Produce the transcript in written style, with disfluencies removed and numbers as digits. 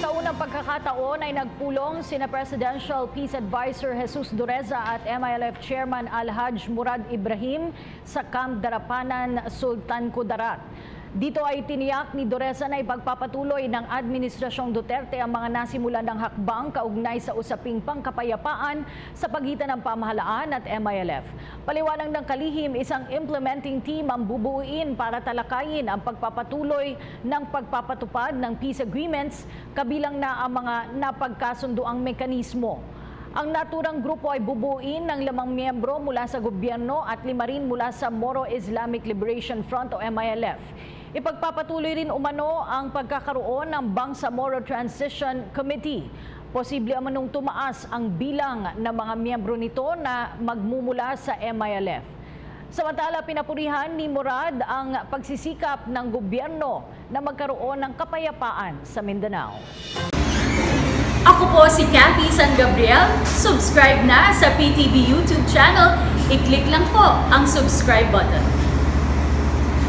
Sa unang pagkakataon ay nagpulong sina Presidential Peace Advisor Jesus Dureza at MILF Chairman Alhaj Murad Ibrahim sa Camp Darapanan, Sultan Kudarat. Dito ay tiniyak ni Dureza na ipagpapatuloy ng Administrasyong Duterte ang mga nasimulan ng hakbang kaugnay sa usaping pangkapayapaan sa pagitan ng pamahalaan at MILF. Paliwanag ng kalihim, isang implementing team ang bubuuin para talakayin ang pagpapatuloy ng pagpapatupad ng peace agreements, kabilang na ang mga napagkasunduang mekanismo. Ang naturang grupo ay bubuuin ng 5 miyembro mula sa gobyerno at 5 rin mula sa Moro Islamic Liberation Front o MILF. Ipagpapatuloy rin umano ang pagkakaroon ng Bangsamoro Transition Committee. Posible umanong tumaas ang bilang ng mga miyembro nito na magmumula sa MILF. Samantala, pinapurihan ni Murad ang pagsisikap ng gobyerno na magkaroon ng kapayapaan sa Mindanao. Ako po si Cathy San Gabriel. Subscribe na sa PTV YouTube channel. I-click lang po ang subscribe button.